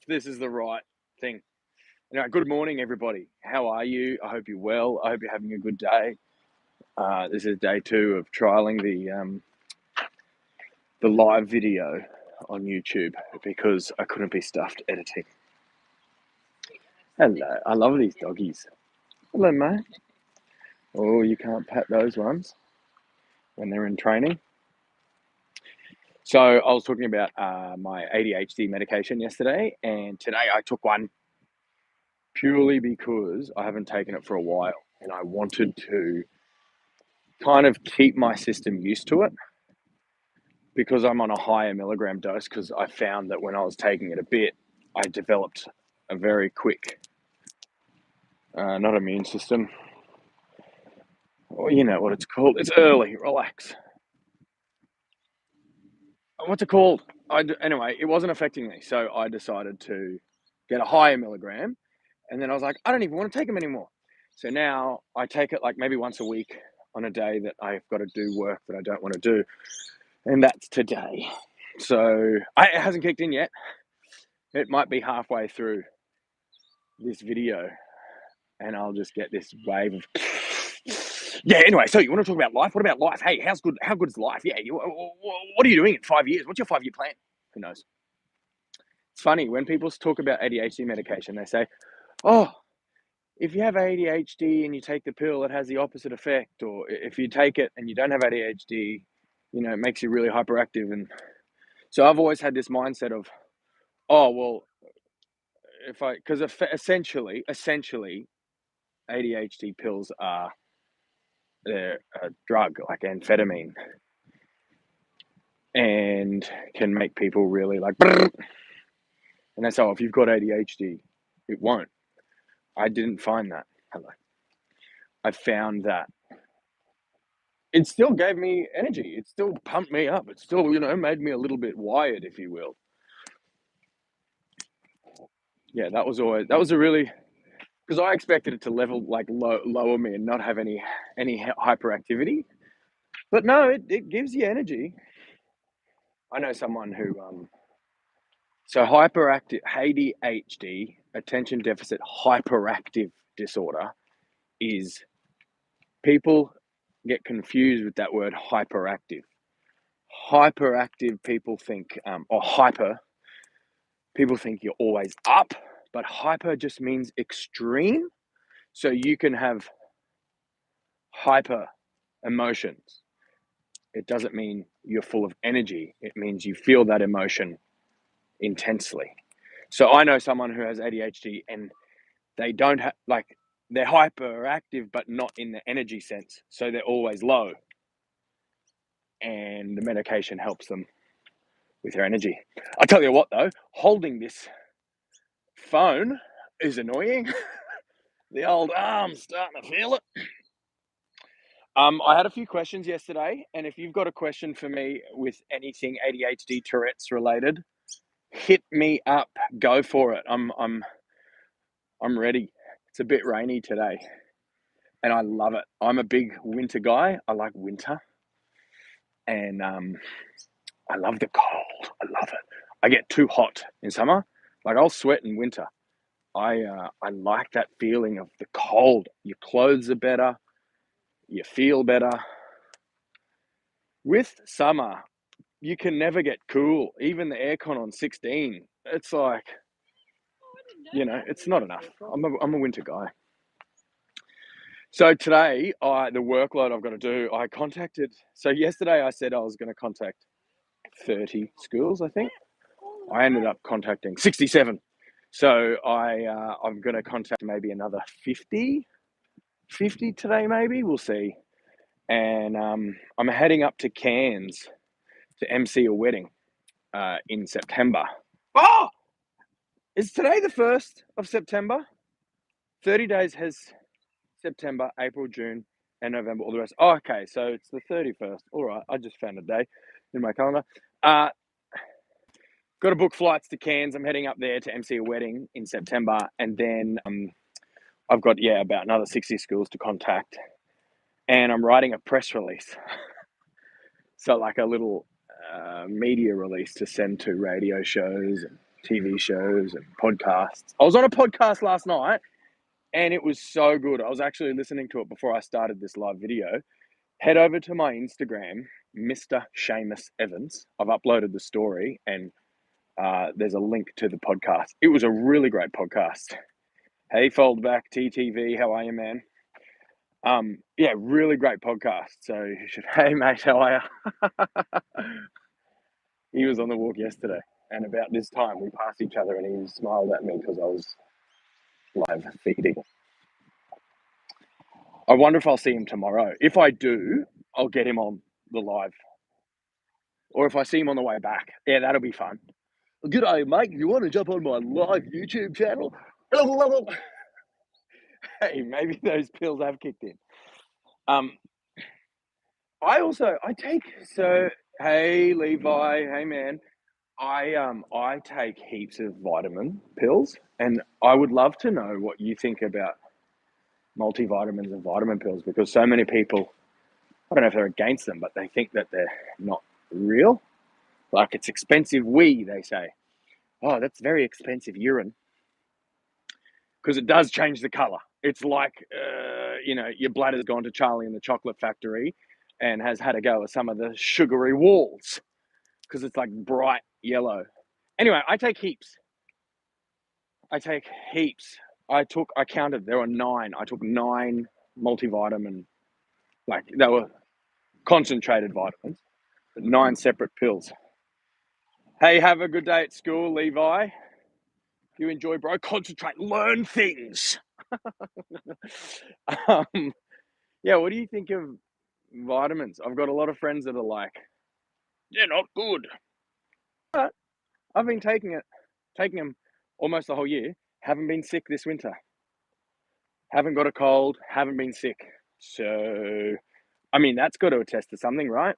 this is the right thing. Anyway, good morning, everybody. How are you? I hope you're well. I hope you're having a good day. This is day 2 of trialing the live video on YouTube because I couldn't be stuffed editing. Hello. I love these doggies. Hello, mate. Oh, you can't pat those ones when they're in training. So I was talking about my ADHD medication yesterday, and today I took one purely because I haven't taken it for a while, and I wanted to kind of keep my system used to it because I'm on a higher milligram dose, because I found that when I was taking it a bit, I developed a very quick, not immune system, or you know what it's called. It's early, relax. What's it called? Anyway, it wasn't affecting me, so I decided to get a higher milligram, and then I was like, I don't even want to take them anymore. So now I take it like maybe once a week on a day that I've got to do work that I don't want to do, and that's today. So it hasn't kicked in yet. It might be halfway through this video, and I'll just get this wave of yeah. Anyway, so you want to talk about life? What about life? Hey, how good's life? Yeah, what are you doing in 5 years? What's your 5-year plan? Who knows? It's funny when people talk about ADHD medication, they say, oh, if you have ADHD and you take the pill, it has the opposite effect. Or if you take it and you don't have ADHD, you know, it makes you really hyperactive. And so I've always had this mindset of, oh, well, because essentially ADHD pills are, they're a drug like amphetamine, and can make people really like, and they say, oh, if you've got ADHD, it won't. I didn't find that. Hello. I found that it still gave me energy. It still pumped me up. It still, made me a little bit wired, if you will. Yeah, that was a really, because I expected it to lower me and not have any hyperactivity. But no, it gives you energy. I know someone who, so hyperactive, ADHD, attention deficit hyperactive disorder, is, people get confused with that word hyperactive. Hyperactive people think, or hyper, people think you're always up, but hyper just means extreme. So you can have hyper emotions. It doesn't mean you're full of energy. It means you feel that emotion intensely. So I know someone who has ADHD and they don't have, they're hyperactive, but not in the energy sense. So they're always low. And the medication helps them with their energy. I'll tell you what though, holding this phone is annoying. The old arm's starting to feel it. I had a few questions yesterday, and if you've got a question for me with anything ADHD Tourette's related, hit me up. Go for it. I'm ready. It's a bit rainy today, and I love it. I'm a big winter guy. I like winter, and I love the cold. I love it. I get too hot in summer. Like, I'll sweat in winter. I like that feeling of the cold. Your clothes are better. You feel better. With summer, you can never get cool. Even the aircon on 16, it's like, it's not enough. I'm a winter guy. So today, the workload I've got to do, so yesterday I said I was going to contact 30 schools, I think. I ended up contacting 67. So I'm going to contact maybe another 50 today, maybe. We'll see. And I'm heading up to Cairns to MC a wedding in September. Oh! Is today the 1st of September? 30 days has September, April, June, and November, all the rest. Oh, okay, so it's the 31st. All right, I just found a day in my calendar. Got to book flights to Cairns. I'm heading up there to MC a wedding in September, and then I've got, about another 60 schools to contact, and I'm writing a press release. So like a little media release to send to radio shows and TV shows and podcasts. I was on a podcast last night and it was so good. I was actually listening to it before I started this live video. Head over to my Instagram, Mr. Seamus Evans. I've uploaded the story and there's a link to the podcast. It was a really great podcast. Hey, Foldback TTV, how are you, man? Yeah, really great podcast. So you should, hey, mate, how are you? He was on the walk yesterday, and about this time we passed each other and he smiled at me because I was live feeding. I wonder if I'll see him tomorrow. If I do, I'll get him on the live. Or if I see him on the way back. Yeah, that'll be fun. G'day, mate. You want to jump on my live YouTube channel? Hey, maybe those pills have kicked in. Hey, Levi. Hey, man. I take heaps of vitamin pills, and I would love to know what you think about multivitamins and vitamin pills, because so many people, I don't know if they're against them, but they think that they're not real. Like, it's expensive they say. Oh, that's very expensive urine. Because it does change the color. It's like, your bladder's gone to Charlie in the Chocolate Factory and has had a go at some of the sugary walls because it's like bright yellow. Anyway, I take heaps. I counted, there were 9. I took 9 multivitamin, like they were concentrated vitamins, but 9 separate pills. Hey, have a good day at school, Levi. You enjoy, bro. Concentrate, learn things. Yeah, what do you think of vitamins? I've got a lot of friends that are like, they're not good. But I've been taking them almost the whole year. Haven't been sick this winter. Haven't got a cold. Haven't been sick. So, I mean, that's got to attest to something, right?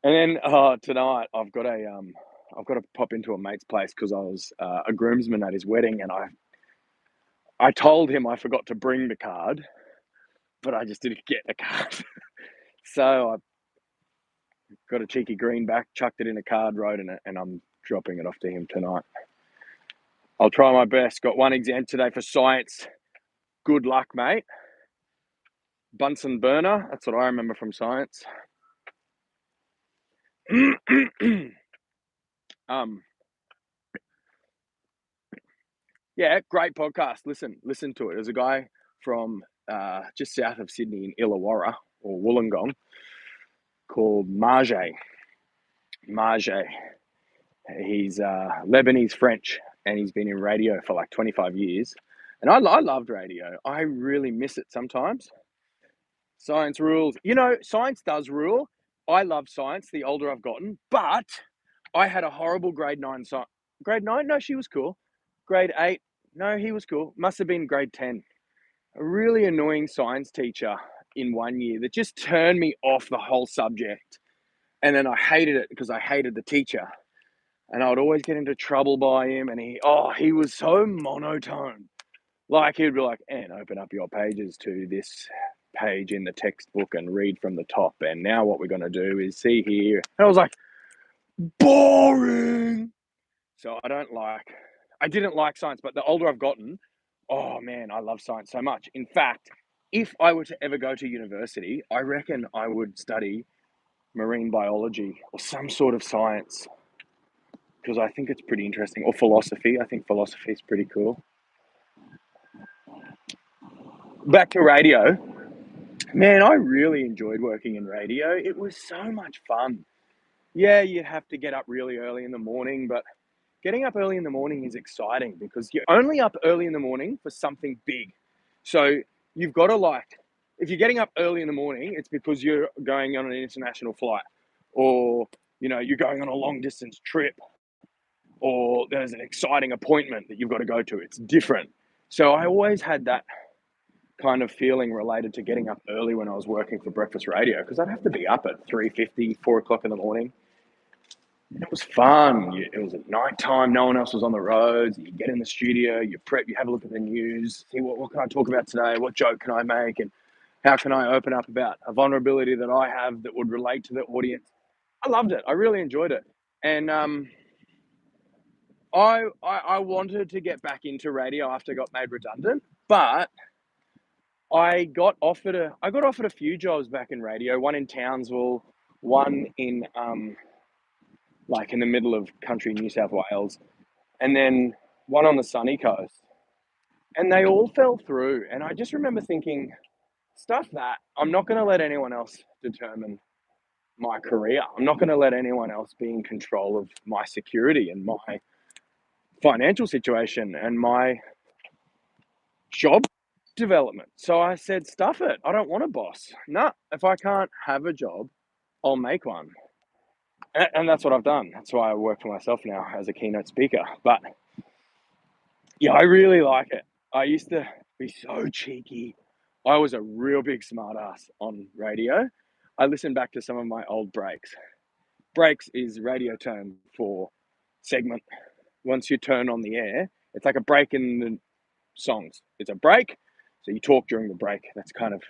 And then tonight I've got to pop into a mate's place because I was a groomsman at his wedding, and I told him I forgot to bring the card, but I just didn't get the card. So I got a cheeky greenback, chucked it in a card, wrote in it, and I'm dropping it off to him tonight. I'll try my best. Got 1 exam today for science. Good luck, mate. Bunsen burner. That's what I remember from science. Yeah, great podcast. Listen to it. There's a guy from just south of Sydney in Illawarra or Wollongong called Marjay. He's Lebanese French, and he's been in radio for like 25 years. And I loved radio. I really miss it sometimes. Science rules. Science does rule. I love science the older I've gotten, but I had a horrible grade 9 science. Grade 9? No, she was cool. Grade 8? No, he was cool. Must have been grade 10. A really annoying science teacher in 1 year that just turned me off the whole subject. And then I hated it because I hated the teacher. And I would always get into trouble by him, and he was so monotone. Like, he'd be like, and open up your pages to this page in the textbook and read from the top. And now what we're going to do is see here. And I was like, boring. So I didn't like science, but the older I've gotten, oh man, I love science so much. In fact, if I were to ever go to university, I reckon I would study marine biology or some sort of science, because I think it's pretty interesting. Or philosophy. I think philosophy is pretty cool. Back to radio. Man, I really enjoyed working in radio. It was so much fun. Yeah, you have to get up really early in the morning, but getting up early in the morning is exciting because you're only up early in the morning for something big. So you've got to if you're getting up early in the morning, it's because you're going on an international flight, or, you're going on a long distance trip, or there's an exciting appointment that you've got to go to. It's different. So I always had that kind of feeling related to getting up early when I was working for breakfast radio, because I'd have to be up at 3:50, 4 o'clock in the morning. It was fun. It was at night time. No one else was on the roads. You get in the studio, you prep, you have a look at the news, see what can I talk about today? What joke can I make? And how can I open up about a vulnerability that I have that would relate to the audience? I loved it. I really enjoyed it. And I wanted to get back into radio after I got made redundant, but I got offered a few jobs back in radio. One in Townsville, one in like in the middle of country New South Wales, and then one on the sunny coast. And they all fell through. And I just remember thinking, stuff that. I'm not going to let anyone else determine my career. I'm not going to let anyone else be in control of my security and my financial situation and my job development. So I said, stuff it. I don't want a boss. No, if I can't have a job, I'll make one. And that's what I've done. That's why I work for myself now as a keynote speaker. But yeah, I really like it. I used to be so cheeky. I was a real big smartass on radio. I listened back to some of my old breaks. Breaks is radio term for segment. Once you turn on the air, it's like a break in the songs. It's a break, so you talk during the break. That's kind of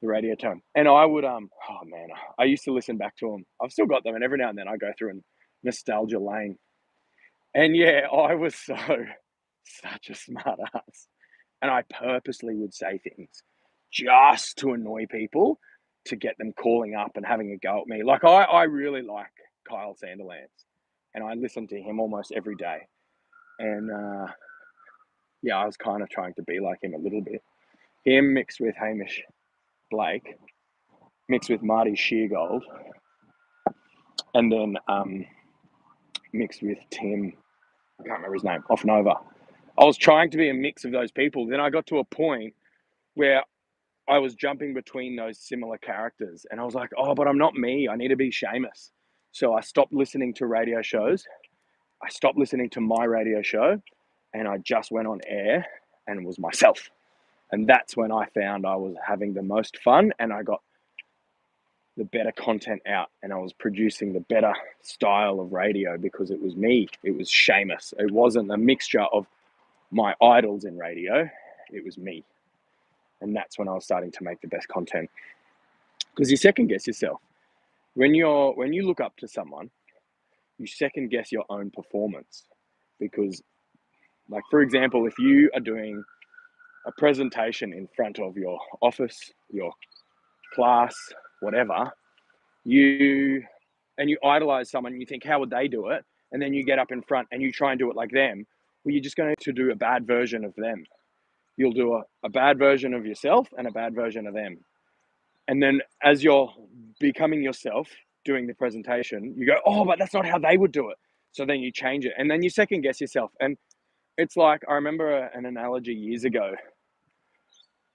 the radio term. And I would, oh man, I used to listen back to them. I've still got them, and every now and then I go through a nostalgia lane. And yeah, I was such a smart ass. And I purposely would say things just to annoy people to get them calling up and having a go at me. Like, I really like Kyle Sanderlands, and I listen to him almost every day. And yeah, I was kind of trying to be like him a little bit. Him mixed with Hamish Blake, mixed with Marty Sheargold, and then mixed with Tim, I can't remember his name, off Nova. I was trying to be a mix of those people. Then I got to a point where I was jumping between those similar characters, and I was like, oh, but I'm not me. I need to be Seamus. So I stopped listening to radio shows. I stopped listening to my radio show, and I just went on air and was myself. And that's when I found I was having the most fun, and I got the better content out, and I was producing the better style of radio because it was me. It was Seamus. It wasn't a mixture of my idols in radio. It was me. And that's when I was starting to make the best content. Because you second guess yourself. When you look up to someone, you second guess your own performance. Because, like, for example, if you are doing a presentation in front of your office, your class, whatever, you idolize someone and you think, how would they do it? And then you get up in front and you try and do it like them. Well, you're just going to do a bad version of them. You'll do a bad version of yourself and a bad version of them. And then as you're becoming yourself doing the presentation, you go, oh, but that's not how they would do it. So then you change it, and then you second guess yourself. And it's like, I remember an analogy years ago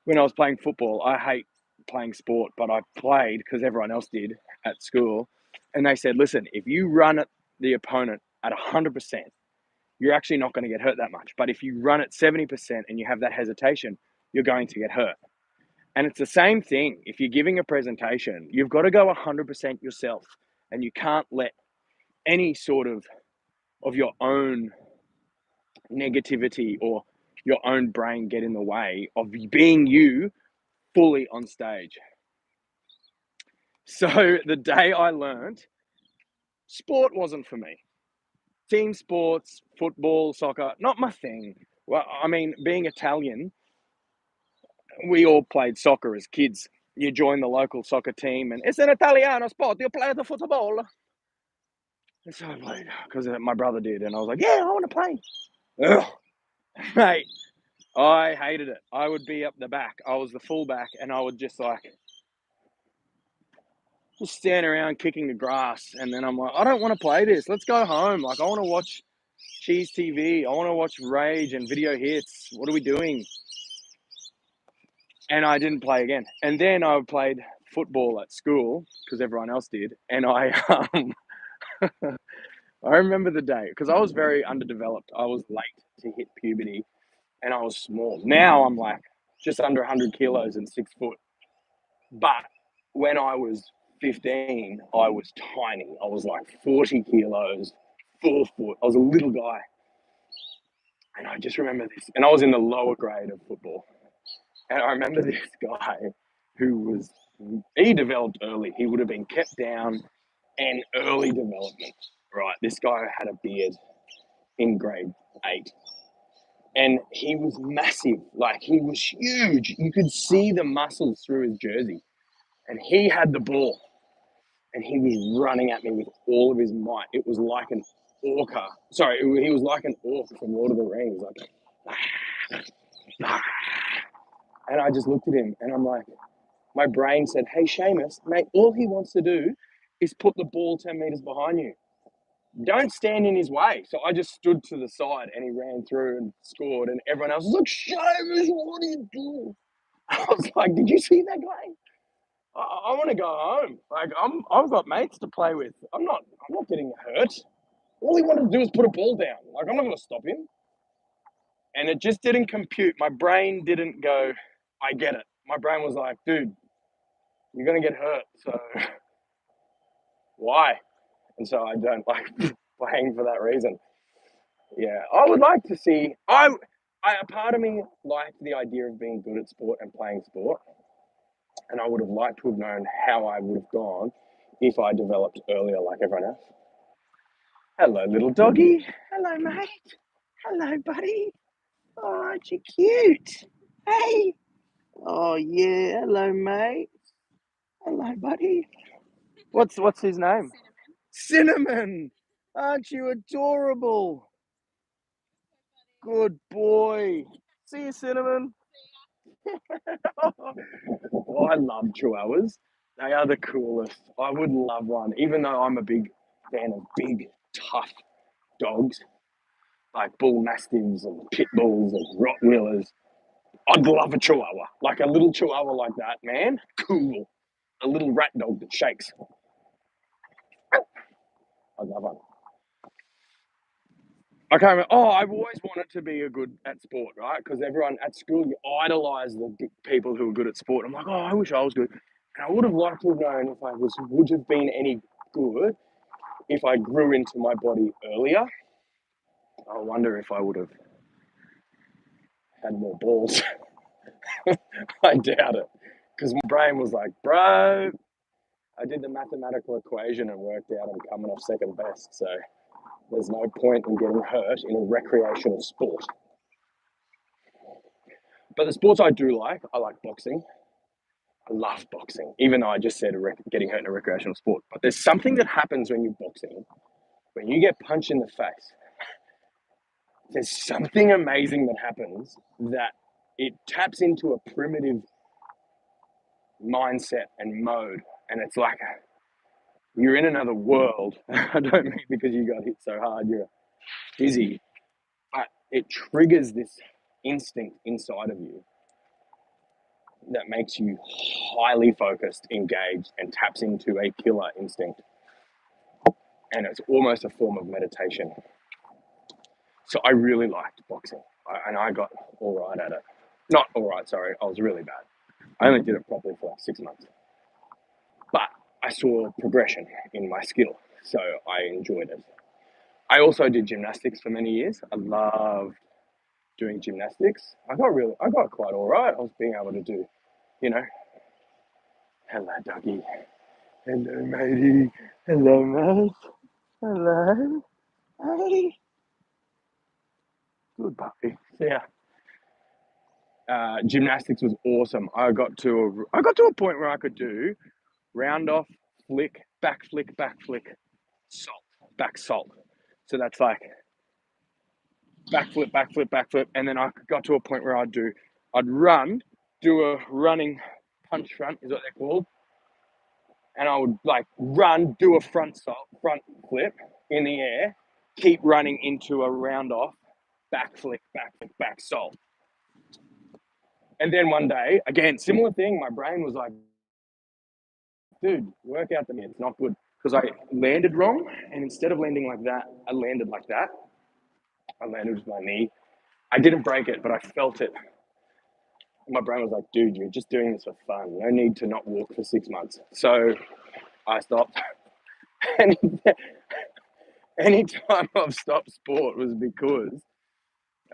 when I was playing football. I hate playing sport, but I played because everyone else did at school. And they said, listen, if you run at the opponent at 100%, you're actually not going to get hurt that much. But if you run at 70% and you have that hesitation, you're going to get hurt. And it's the same thing. If you're giving a presentation, you've got to go 100% yourself, and you can't let any sort of your own negativity or your own brain get in the way of being you fully on stage. So the day I learned sport wasn't for me. Team sports, football, soccer, not my thing. Well, I mean, being Italian, we all played soccer as kids. You join the local soccer team and it's an Italiano sport. You play the football. And so I played because my brother did. And I was like, yeah, I want to play. Ugh. Mate, I hated it. I would be up the back. I was the fullback and I would just stand around kicking the grass. And then I'm like, I don't want to play this. Let's go home. Like, I want to watch Cheese TV. I want to watch Rage and Video Hits. What are we doing? And I didn't play again. And then I played football at school because everyone else did. And I remember the day because I was very underdeveloped. I was late to hit puberty and I was small. Now I'm like just under 100 kilos and 6 foot. But when I was 15, I was tiny. I was like 40 kilos, 4 foot. I was a little guy. And I just remember this. And I was in the lower grade of football. And I remember this guy who he developed early. He would have been kept down and early development, right? This guy had a beard. in grade 8. And he was massive. Like, he was huge. You could see the muscles through his jersey. And he had the ball. And he was running at me with all of his might. It was like an orca. Sorry, he was like an orc from Lord of the Rings. Like, and I just looked at him and I'm like, my brain said, hey, Seamus, mate, all he wants to do is put the ball 10 meters behind you. Don't stand in his way. So I just stood to the side and he ran through and scored. And everyone else was like, Seamus, what are you doing? I was like, did you see that guy? I want to go home. Like, I've got mates to play with. I'm not getting hurt. All he wanted to do was put a ball down. Like, I'm not going to stop him. And it just didn't compute. My brain didn't go, I get it. My brain was like, dude, you're going to get hurt. So why? And so I don't like playing for that reason. Yeah, I would like to see. A part of me liked the idea of being good at sport and playing sport, and I would have liked to have known how I would have gone if I developed earlier, like everyone else. Hello, little doggy. Hello, mate. Hello, buddy. Oh, aren't you cute? Hey. Oh yeah. Hello, mate. Hello, buddy. What's his name? Cinnamon. Aren't you adorable? Good boy. See you, Cinnamon. Oh, I love chihuahuas. They are the coolest. I would love one, even though I'm a big fan of big, tough dogs, like bull mastiffs and pit bulls and Rottweilers. I'd love a chihuahua, like a little chihuahua like that, man. Cool. A little rat dog that shakes. I'd love one. I can't remember. Oh, I've always wanted to be a good at sport, right? Because everyone at school, you idolize the people who are good at sport. I'm like, oh, I wish I was good. And I would have liked to have known if I would have been any good if I grew into my body earlier. I wonder if I would have had more balls. I doubt it. Because my brain was like, bro, I did the mathematical equation and worked out I'm coming off second best. So there's no point in getting hurt in a recreational sport. But the sports I do like, I like boxing. I love boxing, even though I just said getting hurt in a recreational sport. But there's something that happens when you're boxing, when you get punched in the face. There's something amazing that happens that it taps into a primitive mindset and mode. And it's like you're in another world. I don't mean because you got hit so hard, you're dizzy. But it triggers this instinct inside of you that makes you highly focused, engaged, and taps into a killer instinct. And it's almost a form of meditation. So I really liked boxing, and I got all right at it. Not all right, sorry, I was really bad. I only did it properly for like 6 months. But I saw progression in my skill, so I enjoyed it. I also did gymnastics for many years. I loved doing gymnastics. I got quite all right. I was being able to do, you know, hello, doggy. Hello, matey. Hello, mate. Hello. Hey. Good puppy. Yeah. Gymnastics was awesome. I got to a point where I could do round off, flick, back flick, salt, back salt. So that's like backflip, backflip, backflip, and then I got to a point where I'd run, do a running punch front is what they're called, and I would like run, do a front flip in the air, keep running into a round off, back flick, back salt. And then one day, again, similar thing, my brain was like, dude, work out the me, it's not good. Because I landed wrong, and instead of landing like that, I landed like that. I landed with my knee. I didn't break it, but I felt it. And my brain was like, dude, you're just doing this for fun. No need to not walk for 6 months. So I stopped. Anytime I've stopped sport was because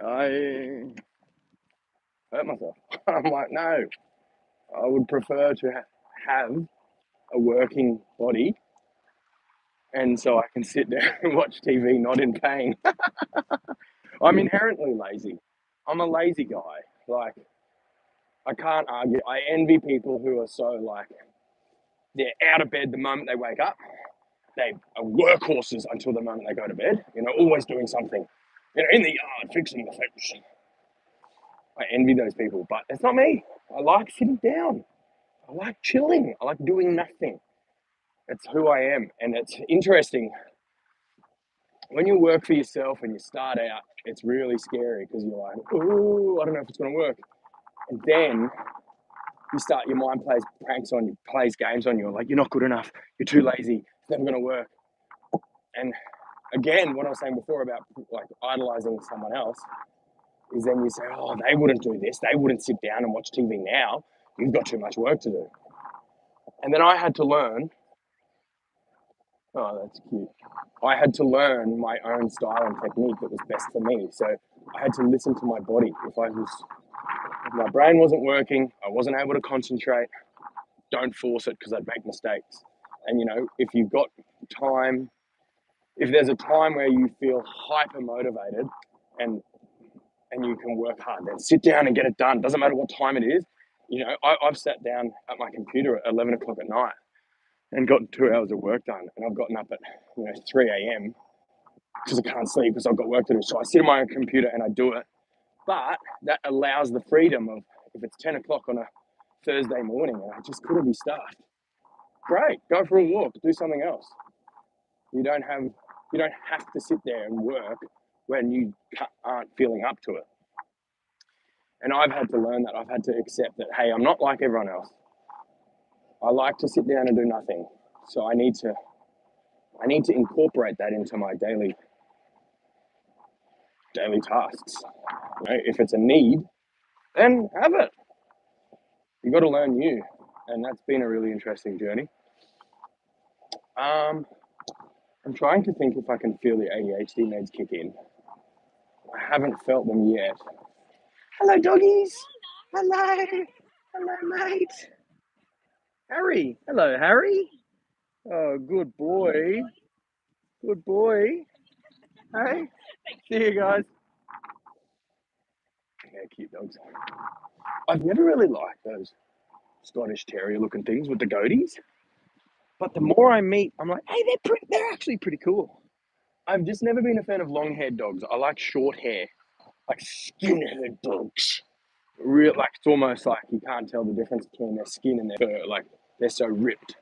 I hurt myself. I'm like, no, I would prefer to have a working body and so I can sit there and watch TV not in pain. I'm inherently lazy. I'm a lazy guy. Like, I can't argue. I envy people who are so like, they're out of bed the moment they wake up. They are workhorses until the moment they go to bed, always doing something, in the yard, fixing the fence. I envy those people, but it's not me. I like sitting down. I like chilling. I like doing nothing. It's who I am. And it's interesting. When you work for yourself and you start out, it's really scary because you're like, oh, I don't know if it's going to work. And then your mind plays pranks on you, plays games on you. Like, you're not good enough. You're too lazy. It's never going to work. And again, what I was saying before about like idolizing someone else is then you say, oh, they wouldn't do this. They wouldn't sit down and watch TV now. You've got too much work to do. And then I had to learn, oh, that's cute. I had to learn my own style and technique that was best for me. So I had to listen to my body. If my brain wasn't working, I wasn't able to concentrate, don't force it because I'd make mistakes. And, if you've got time, if there's a time where you feel hyper motivated and you can work hard, then sit down and get it done. Doesn't matter what time it is. I've sat down at my computer at 11 o'clock at night and gotten 2 hours of work done. And I've gotten up at, 3 a.m. because I can't sleep because I've got work to do. So I sit on my computer and I do it. But that allows the freedom of, if it's 10 o'clock on a Thursday morning and I just couldn't be stuffed, great, go for a walk, do something else. You don't have to sit there and work when you aren't feeling up to it. And I've had to learn that. I've had to accept that, hey, I'm not like everyone else. I like to sit down and do nothing. So I need to incorporate that into my daily tasks. If it's a need, then have it. You've got to learn you. And that's been a really interesting journey. I'm trying to think if I can feel the ADHD meds kick in. I haven't felt them yet. Hello, doggies. Hello. Hello, mate. Harry. Hello, Harry. Oh, good boy. Good boy. Hey. See you guys. Yeah, cute dogs. I've never really liked those Scottish Terrier looking things with the goatees. But the more I meet, I'm like, hey, they're actually pretty cool. I've just never been a fan of long-haired dogs. I like short hair, like skin-haired dogs. Like it's almost like you can't tell the difference between their skin and their fur. Like they're so ripped.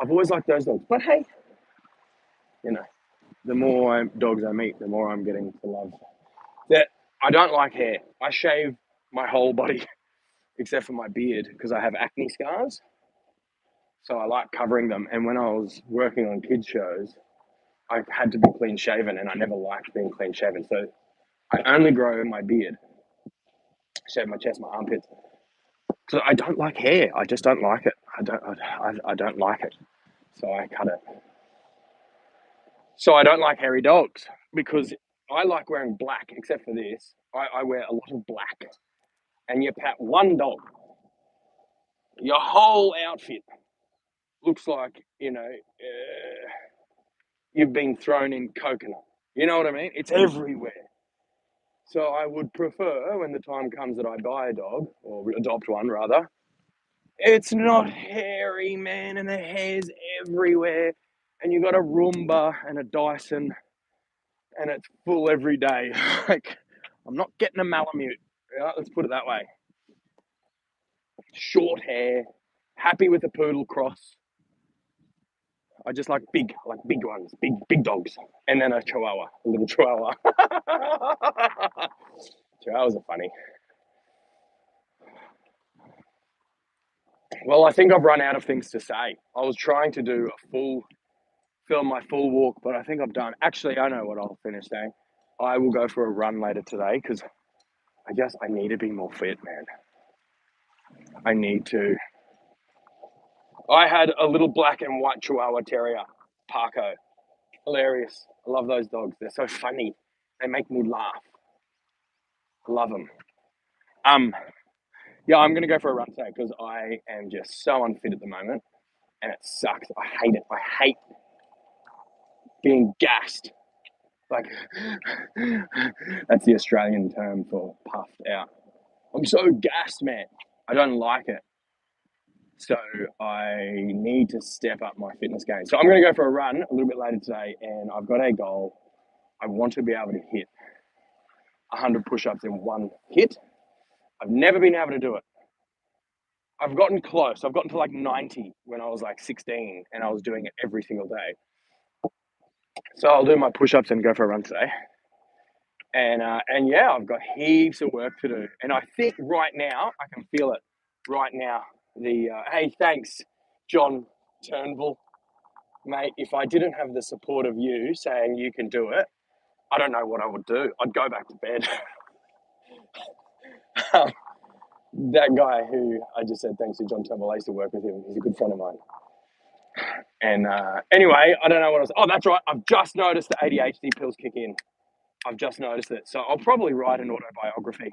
I've always liked those dogs. But hey, the more dogs I meet, the more I'm getting to love. That I don't like hair. I shave my whole body except for my beard because I have acne scars. So I like covering them. And when I was working on kids shows, I had to be clean shaven, and I never liked being clean shaven. So I only grow my beard, shave my chest, my armpits. So I don't like hair. I just don't like it. I don't like it. So I cut it. So I don't like hairy dogs because I like wearing black, except for this. I wear a lot of black. And you pat one dog, your whole outfit looks like, you've been thrown in coconut. You know what I mean? It's everywhere. So I would prefer, when the time comes that I buy a dog, or adopt one rather, it's not hairy, man, and the hair's everywhere. And you got a Roomba and a Dyson, and it's full every day. Like, I'm not getting a Malamute. Let's put it that way. Short hair, happy with a poodle cross. I just like big ones, big dogs, and then a chihuahua, a little chihuahua. Chihuahuas are funny. Well, I think I've run out of things to say. I was trying to do film my full walk, but I think I'm done. Actually, I know what I'll finish saying. I will go for a run later today because I need to be more fit, man. I need to. I had a little black and white Chihuahua Terrier, Parko. Hilarious. I love those dogs. They're so funny. They make me laugh. I love them. Yeah, I'm going to go for a run today because I am just so unfit at the moment and it sucks. I hate it. being gassed. Like, that's the Australian term for puffed out. I'm so gassed, man. I don't like it. So I need to step up my fitness game. So I'm going to go for a run a little bit later today, and I've got a goal. I want to be able to hit 100 push-ups in one hit. I've never been able to do it. I've gotten close. I've gotten to like 90 when I was like 16, and I was doing it every single day. So I'll do my push-ups and go for a run today. And yeah, I've got heaps of work to do. And I think right now, I can feel it right now. Hey, thanks, John Turnbull. Mate, if I didn't have the support of you saying you can do it, I don't know what I would do. I'd go back to bed. That guy who I just said thanks to John Turnbull, I used to work with him. He's a good friend of mine. And anyway, I don't know what else. Oh, that's right. I've just noticed the ADHD pills kick in. I've just noticed it. So I'll probably write an autobiography.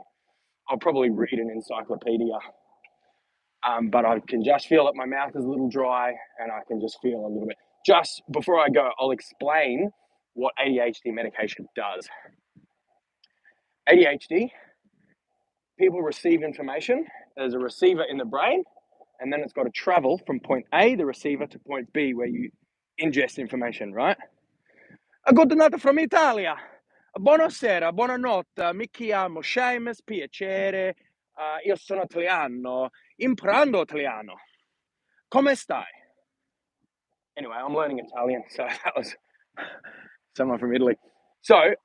I'll probably read an encyclopedia. But I can just feel that my mouth is a little dry, and I can just feel a little bit. Just before I go, I'll explain what ADHD medication does. ADHD, people receive information. There's a receiver in the brain, and then it's got to travel from point A, the receiver, to point B, where you ingest information, right? A good night from Italia. Buonasera, buonanotte, mi chiamo Seamus, piacere, io sono italiano, imparando italiano. Come stai? Anyway, I'm learning Italian, so that was someone from Italy. So,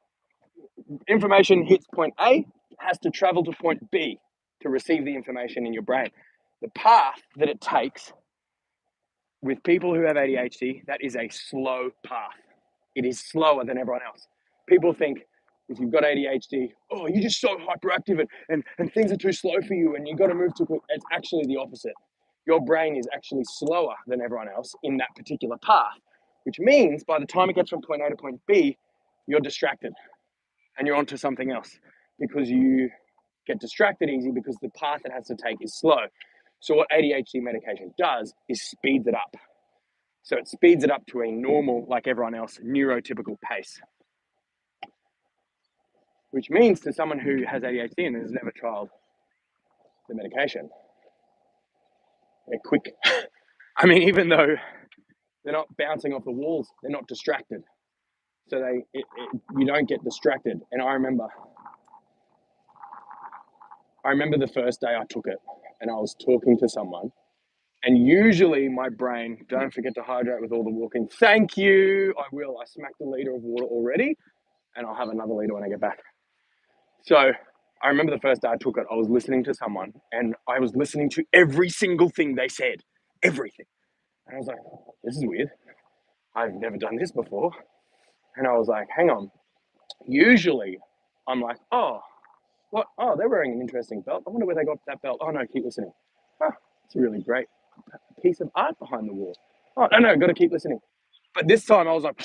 information hits point A, has to travel to point B to receive the information in your brain. The path that it takes with people who have ADHD, that is a slow path. It is slower than everyone else. People think if you've got ADHD, oh, you're just so hyperactive and things are too slow for you and you've got to move too quick. It's actually the opposite. Your brain is actually slower than everyone else in that particular path, which means by the time it gets from point A to point B, you're distracted and you're onto something else because you get distracted easy because the path it has to take is slow. So what ADHD medication does is speeds it up. So it speeds it up to a normal, like everyone else, neurotypical pace. Which means to someone who has ADHD and has never tried the medication, they're quick. I mean, even though they're not bouncing off the walls, they're not distracted. So you don't get distracted. And I remember the first day I took it and I was talking to someone. And usually my brain, don't forget to hydrate with all the walking. Thank you. I will. I smacked a liter of water already and I'll have another liter when I get back. So I remember the first day I took it, I was listening to someone and I was listening to every single thing they said, everything. And I was like, this is weird. I've never done this before. And I was like, hang on. Usually I'm like, oh, what? Oh, they're wearing an interesting belt. I wonder where they got that belt. Oh no, keep listening. Oh, it's a really great piece of art behind the wall. Oh, no, got to keep listening. But this time I was like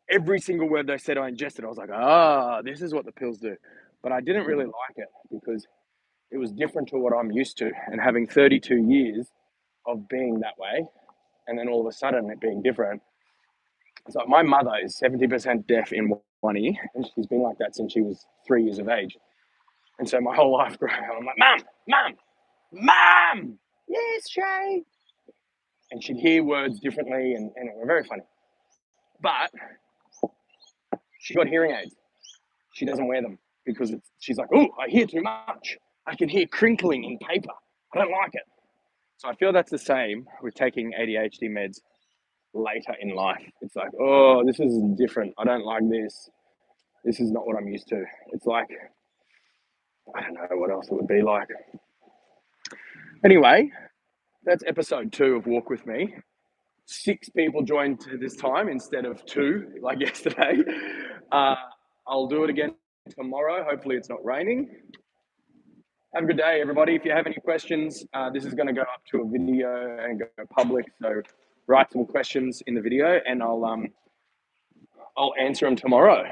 every single word they said I ingested. I was like, this is what the pills do. But I didn't really like it because it was different to what I'm used to. And having 32 years of being that way, and then all of a sudden it being different. It's like my mother is 70% deaf in one ear, and she's been like that since she was 3 years of age. And so my whole life growing up, I'm like, Mom, yes, Shay. And she'd hear words differently, and it were very funny. But she got hearing aids. She doesn't wear them because she's like, oh, I hear too much. I can hear crinkling in paper. I don't like it. So I feel that's the same with taking ADHD meds later in life. It's like, oh, this is different. I don't like this. This is not what I'm used to. It's like, I don't know what else it would be like. Anyway, that's episode 2 of Walk With Me. 6 people joined this time instead of 2 like yesterday. I'll do it again tomorrow. Hopefully it's not raining. Have a good day, everybody. If you have any questions, this is going to go up to a video and go public. So write some questions in the video and I'll answer them tomorrow.